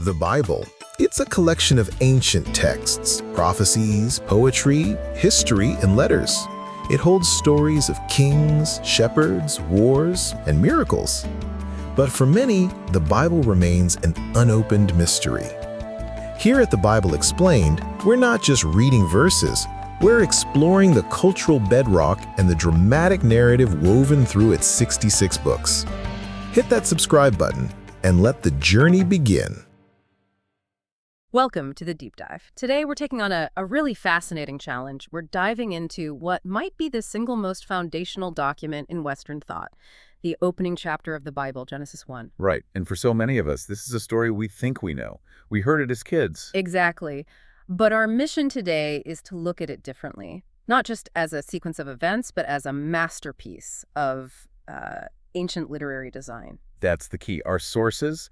The Bible. It's a collection of ancient texts, prophecies, poetry, history, and letters. It holds stories of kings, shepherds, wars, and miracles. But for many, the Bible remains an unopened mystery. Here at The Bible Explained, we're not just reading verses, we're exploring the cultural bedrock and the dramatic narrative woven through its 66 books. Hit that subscribe button and let the journey begin. Welcome to the Deep Dive. Today we're taking on a really fascinating challenge. We're diving into what might be the single most foundational document in Western thought, the opening chapter of the Bible, Genesis 1. Right, and for so many of us, this is a story we think we know. We heard it as kids. Exactly. But our mission today is to look at it differently, not just as a sequence of events, but as a masterpiece of ancient literary design. That's the key. Our sources,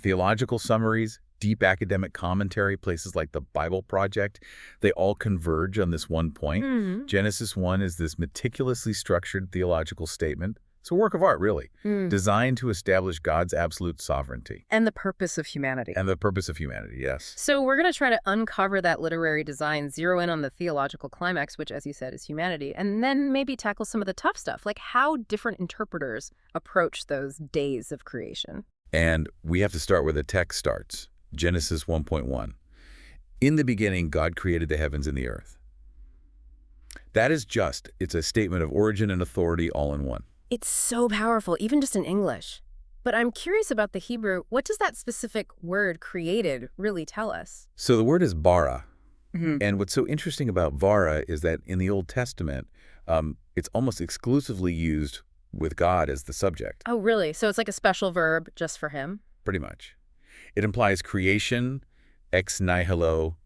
theological summaries, deep academic commentary, places like the Bible Project, they all converge on this one point. Genesis 1 is this meticulously structured theological statement. It's a work of art, really, designed to establish God's absolute sovereignty. And the purpose of humanity. And the purpose of humanity, yes. So we're going to try to uncover that literary design, zero in on the theological climax, which, as you said, is humanity, and then maybe tackle some of the tough stuff, like how different interpreters approach those days of creation. And we have to start where the text starts. Genesis 1.1. In the beginning, God created the heavens and the earth. That is just, it's a statement of origin and authority all in one. It's so powerful, even just in English. But I'm curious about the Hebrew. What does that specific word, created, really tell us? So the word is bara. And what's so interesting about bara is that in the Old Testament, it's almost exclusively used with God as the subject. Oh, really? So it's like a special verb just for him? Pretty much. It implies creation, ex nihilo,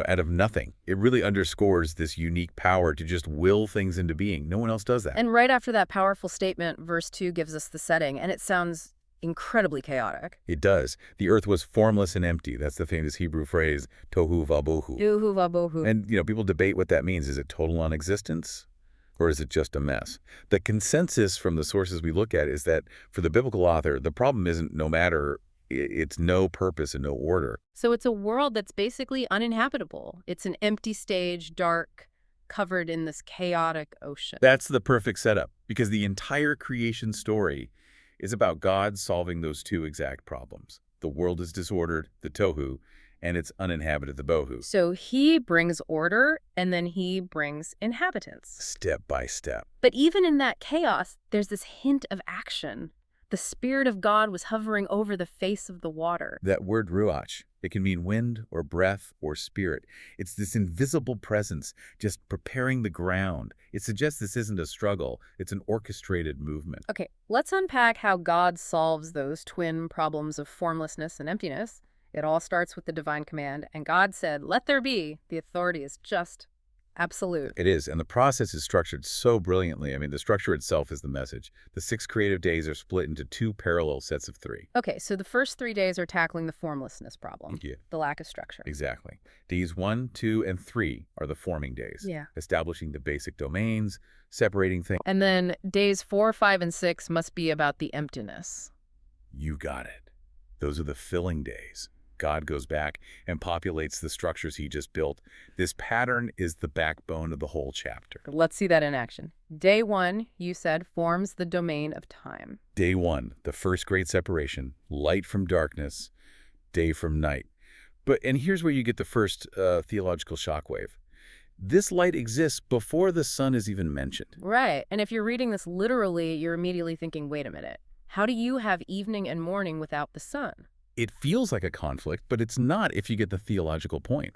out of nothing. It really underscores this unique power to just will things into being. No one else does that. And right after that powerful statement, verse 2 gives us the setting, and it sounds incredibly chaotic. It does. The earth was formless and empty. That's the famous Hebrew phrase, tohu vabohu. Tohu vabohu. And, people debate what that means. Is it total non-existence? Or is it just a mess? The consensus from the sources we look at is that for the biblical author, the problem isn't no matter, it's no purpose and no order. So it's a world that's basically uninhabitable. It's an empty stage, dark, covered in this chaotic ocean. That's the perfect setup, because the entire creation story is about God solving those two exact problems. The world is disordered, the tohu, and it's uninhabited, the bohu. So he brings order, and then he brings inhabitants. Step by step. But even in that chaos, there's this hint of action. The Spirit of God was hovering over the face of the water. That word ruach, it can mean wind or breath or spirit. It's this invisible presence just preparing the ground. It suggests this isn't a struggle. It's an orchestrated movement. Okay, let's unpack how God solves those twin problems of formlessness and emptiness. It all starts with the divine command, and God said, "Let there be." The authority is just absolute. It is, and the process is structured so brilliantly. I mean, the structure itself is the message. The 6 creative days are split into 2 parallel sets of 3. Okay, so the first 3 days are tackling the formlessness problem, Yeah. the lack of structure. Exactly. Days 1, 2, and 3 are the forming days. Yeah. Establishing the basic domains, separating things. And then days 4, 5, and 6 must be about the emptiness. You got it. Those are the filling days. God goes back and populates the structures he just built. This pattern is the backbone of the whole chapter. Let's see that in action. Day 1, you said, forms the domain of time. Day 1, the first great separation, light from darkness, day from night. And here's where you get the first theological shockwave. This light exists before the sun is even mentioned. Right. And if you're reading this literally, you're immediately thinking, wait a minute, how do you have evening and morning without the sun? It feels like a conflict, but it's not if you get the theological point.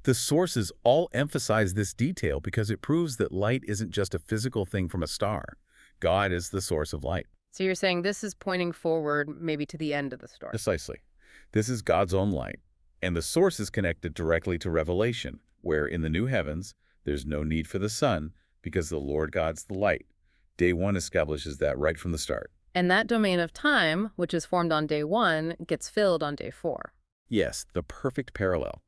The sources all emphasize this detail because it proves that light isn't just a physical thing from a star. God is the source of light. So you're saying this is pointing forward maybe to the end of the story. Precisely. This is God's own light, and the source is connected directly to Revelation, where in the new heavens, there's no need for the sun because the Lord God's the light. Day 1 establishes that right from the start. And that domain of time, which is formed on day 1, gets filled on day 4. Yes, the perfect parallel.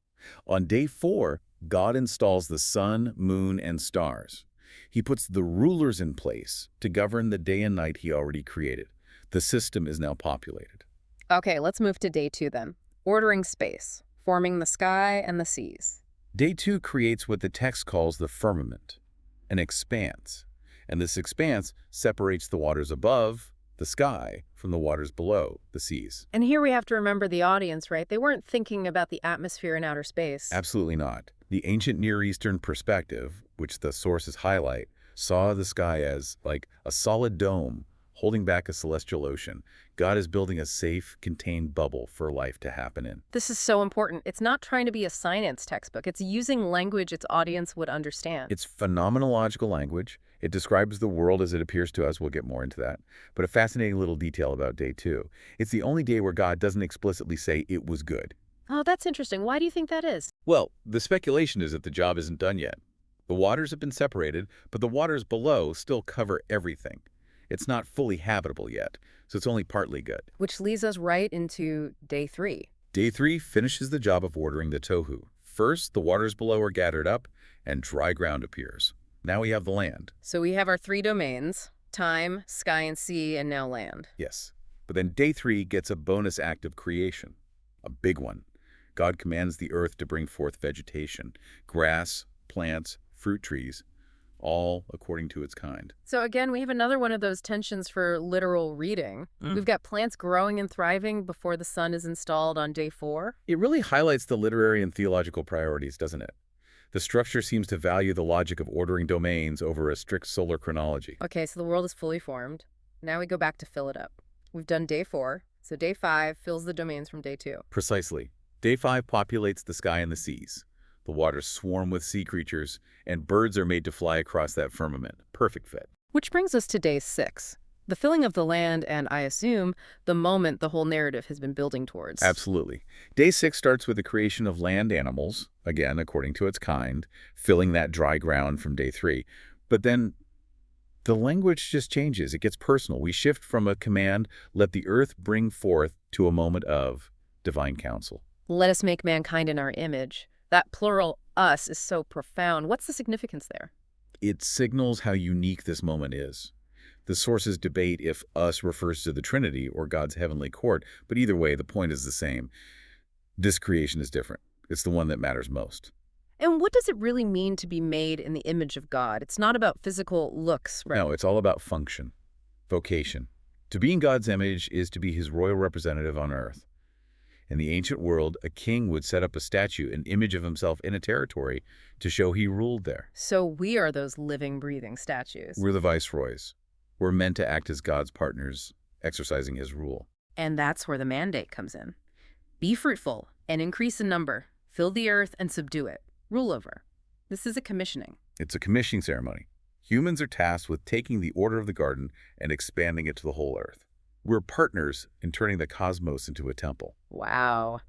On day 4, God installs the sun, moon, and stars. He puts the rulers in place to govern the day and night he already created. The system is now populated. Okay, let's move to day 2 then. ordering space, forming the sky and the seas. Day 2 creates what the text calls the firmament, an expanse. And this expanse separates the waters above, the sky, from the waters below, the seas. And here we have to remember the audience, right? They weren't thinking about the atmosphere in outer space. Absolutely not. The ancient Near Eastern perspective, which the sources highlight, saw the sky as like a solid dome holding back a celestial ocean. God is building a safe, contained bubble for life to happen in. This is so important. It's not trying to be a science textbook. It's using language its audience would understand. It's phenomenological language. It describes the world as it appears to us. We'll get more into that. But a fascinating little detail about Day 2. It's the only day where God doesn't explicitly say it was good. Oh, that's interesting. Why do you think that is? Well, the speculation is that the job isn't done yet. The waters have been separated, but the waters below still cover everything. It's not fully habitable yet, so it's only partly good. Which leads us right into Day 3. Day 3 finishes the job of ordering the tohu. First, the waters below are gathered up, and dry ground appears. Now we have the land. So we have our 3 domains, time, sky and sea, and now land. Yes. But then Day 3 gets a bonus act of creation, a big one. God commands the earth to bring forth vegetation, grass, plants, fruit trees, all according to its kind. So again, we have another one of those tensions for literal reading. We've got plants growing and thriving before the sun is installed on Day 4. It really highlights the literary and theological priorities, doesn't it? The structure seems to value the logic of ordering domains over a strict solar chronology. Okay, so the world is fully formed. Now we go back to fill it up. We've done Day 4, so Day 5 fills the domains from Day 2. Precisely. Day 5 populates the sky and the seas. The waters swarm with sea creatures, and birds are made to fly across that firmament. Perfect fit. Which brings us to Day 6, the filling of the land and, I assume, the moment the whole narrative has been building towards. Absolutely. Day 6 starts with the creation of land animals, again, according to its kind, filling that dry ground from Day 3. But then the language just changes. It gets personal. We shift from a command, let the earth bring forth, to a moment of divine counsel. Let us make mankind in our image. That plural, us, is so profound. What's the significance there? It signals how unique this moment is. The sources debate if us refers to the Trinity or God's heavenly court, but either way, the point is the same. This creation is different. It's the one that matters most. And what does it really mean to be made in the image of God? It's not about physical looks, right? No, it's all about function, vocation. To be in God's image is to be his royal representative on earth. In the ancient world, a king would set up a statue, an image of himself in a territory, to show he ruled there. So we are those living, breathing statues. We're the viceroys. We're meant to act as God's partners, exercising his rule. And that's where the mandate comes in. Be fruitful and increase in number. Fill the earth and subdue it. Rule over. This is a commissioning. It's a commissioning ceremony. Humans are tasked with taking the order of the garden and expanding it to the whole earth. We're partners in turning the cosmos into a temple. Wow.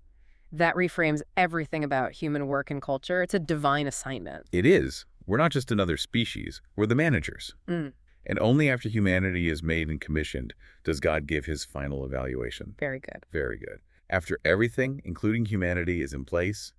That reframes everything about human work and culture. It's a divine assignment. It is. We're not just another species. We're the managers. Mm. And only after humanity is made and commissioned does God give his final evaluation. Very good. Very good. After everything, including humanity, is in place,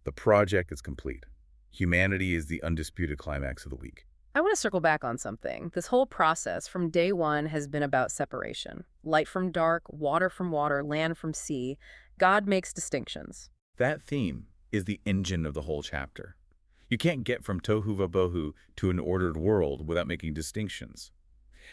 the project is complete. Humanity is the undisputed climax of the week. I want to circle back on something. This whole process from Day 1 has been about separation. Light from dark, water from water, land from sea. God makes distinctions. That theme is the engine of the whole chapter. You can't get from tohu vabohu to an ordered world without making distinctions.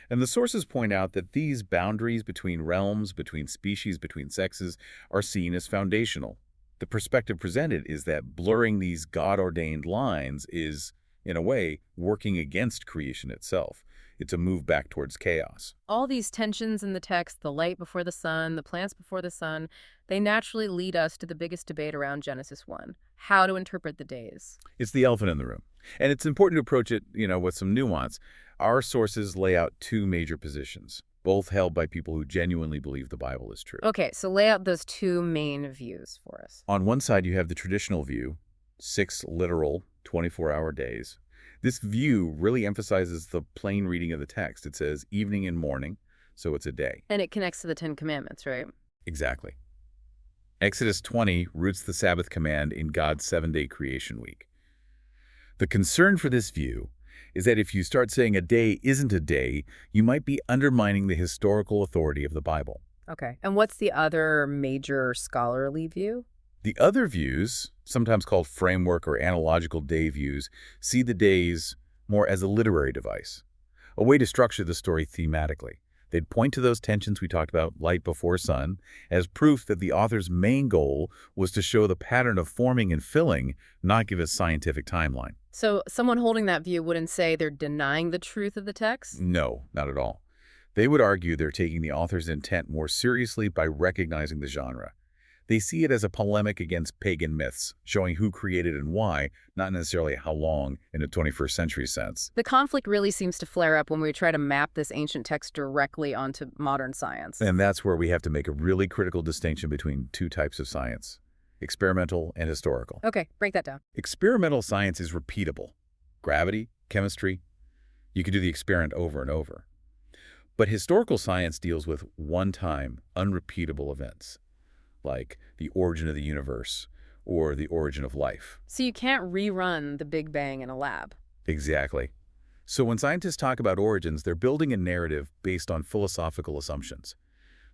And the sources point out that these boundaries between realms, between species, between sexes are seen as foundational. The perspective presented is that blurring these God-ordained lines is, in a way, working against creation itself. It's a move back towards chaos. All these tensions in the text, the light before the sun, the plants before the sun, they naturally lead us to the biggest debate around Genesis 1, how to interpret the days. It's the elephant in the room. And it's important to approach it, with some nuance. Our sources lay out two major positions, both held by people who genuinely believe the Bible is true. Okay, so lay out those two main views for us. On one side, you have the traditional view, 6 literal 24-hour days. This view really emphasizes the plain reading of the text. It says evening and morning, so it's a day. And it connects to the 10 Commandments, right? Exactly. Exodus 20 roots the Sabbath command in God's 7-day creation week. The concern for this view is that if you start saying a day isn't a day, you might be undermining the historical authority of the Bible. Okay. And what's the other major scholarly view? The other views, sometimes called framework or analogical day views, see the days more as a literary device, a way to structure the story thematically. They'd point to those tensions we talked about, light before sun, as proof that the author's main goal was to show the pattern of forming and filling, not give a scientific timeline. So someone holding that view wouldn't say they're denying the truth of the text? No, not at all. They would argue they're taking the author's intent more seriously by recognizing the genre. They see it as a polemic against pagan myths, showing who created and why, not necessarily how long in a 21st century sense. The conflict really seems to flare up when we try to map this ancient text directly onto modern science. And that's where we have to make a really critical distinction between two types of science, experimental and historical. Okay, break that down. Experimental science is repeatable. Gravity, chemistry, you can do the experiment over and over. But historical science deals with one-time, unrepeatable events, like the origin of the universe or the origin of life. So you can't rerun the Big Bang in a lab. Exactly. So when scientists talk about origins, they're building a narrative based on philosophical assumptions.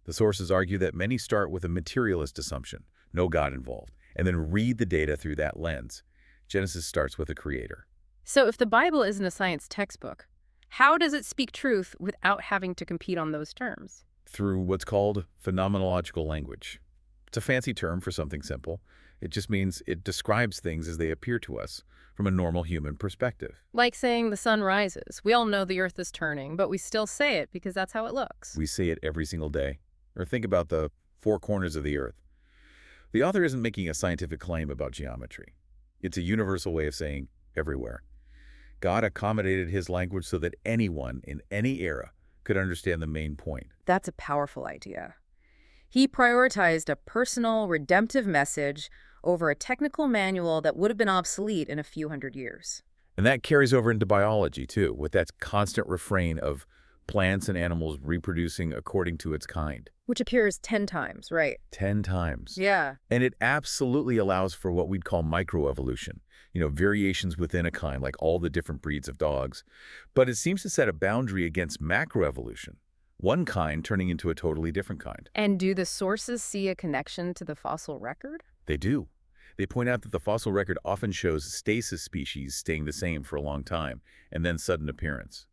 The sources argue that many start with a materialist assumption, no God involved, and then read the data through that lens. Genesis starts with a creator. So if the Bible isn't a science textbook, how does it speak truth without having to compete on those terms? Through what's called phenomenological language. It's a fancy term for something simple. It just means it describes things as they appear to us from a normal human perspective. Like saying the sun rises. We all know the earth is turning, but we still say it because that's how it looks. We say it every single day. Or think about the four corners of the earth. The author isn't making a scientific claim about geometry. It's a universal way of saying everywhere. God accommodated his language so that anyone in any era could understand the main point. That's a powerful idea. He prioritized a personal, redemptive message over a technical manual that would have been obsolete in a few hundred years. And that carries over into biology, too, with that constant refrain of plants and animals reproducing according to its kind. Which appears 10 times, right? 10 times. Yeah. And it absolutely allows for what we'd call microevolution, variations within a kind, like all the different breeds of dogs. But it seems to set a boundary against macroevolution, one kind turning into a totally different kind. And do the sources see a connection to the fossil record? They do. They point out that the fossil record often shows stasis species staying the same for a long time, and then sudden appearance,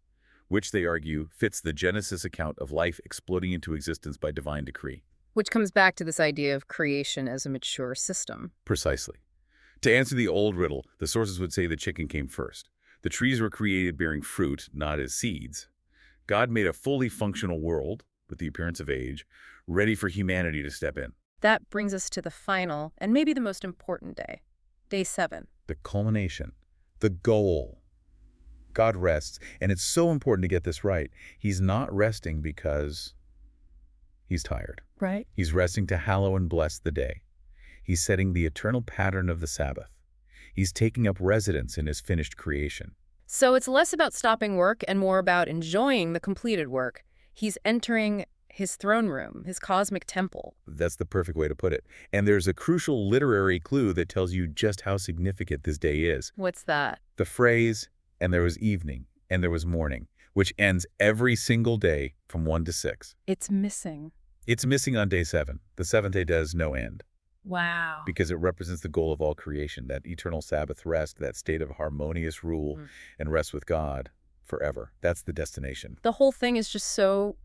which they argue fits the Genesis account of life exploding into existence by divine decree. Which comes back to this idea of creation as a mature system. Precisely. To answer the old riddle, the sources would say the chicken came first. The trees were created bearing fruit, not as seeds. God made a fully functional world, with the appearance of age, ready for humanity to step in. That brings us to the final, and maybe the most important day, day 7. The culmination, the goal. God rests, and it's so important to get this right. He's not resting because he's tired. Right. He's resting to hallow and bless the day. He's setting the eternal pattern of the Sabbath. He's taking up residence in his finished creation. So it's less about stopping work and more about enjoying the completed work. He's entering his throne room, his cosmic temple. That's the perfect way to put it. And there's a crucial literary clue that tells you just how significant this day is. What's that? The phrase, "and there was evening, and there was morning," which ends every single day from 1 to 6. It's missing. It's missing on day 7. The seventh day does no end. Wow. Because it represents the goal of all creation, that eternal Sabbath rest, that state of harmonious rule and rest with God forever. That's the destination. The whole thing is just so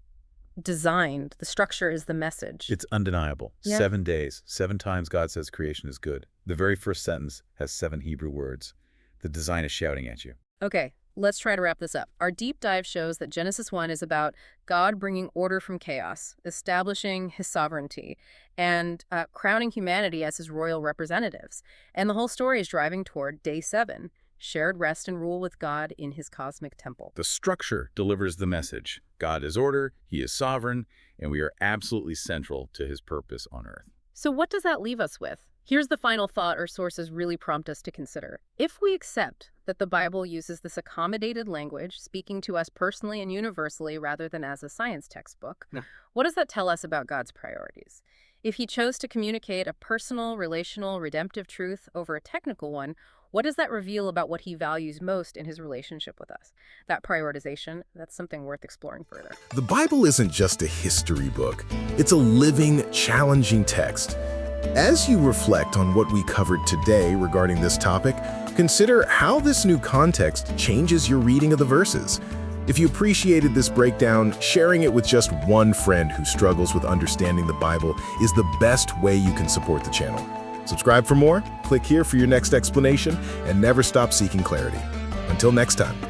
designed. The structure is the message. It's undeniable. Yeah. 7 days, 7 times God says creation is good. The very first sentence has 7 Hebrew words. The design is shouting at you. Okay, let's try to wrap this up. Our deep dive shows that Genesis 1 is about God bringing order from chaos, establishing his sovereignty, and crowning humanity as his royal representatives. And the whole story is driving toward day 7, shared rest and rule with God in his cosmic temple. The structure delivers the message. God is order, he is sovereign, and we are absolutely central to his purpose on earth. So what does that leave us with? Here's the final thought our sources really prompt us to consider. If we accept that the Bible uses this accommodated language, speaking to us personally and universally rather than as a science textbook, what does that tell us about God's priorities? If he chose to communicate a personal, relational, redemptive truth over a technical one, What does that reveal about what he values most in his relationship with us? That prioritization, that's something worth exploring further. The Bible isn't just a history book. It's a living, challenging text. As you reflect on what we covered today regarding this topic, consider how this new context changes your reading of the verses. If you appreciated this breakdown, sharing it with just one friend who struggles with understanding the Bible is the best way you can support the channel. Subscribe for more, click here for your next explanation, and never stop seeking clarity. Until next time.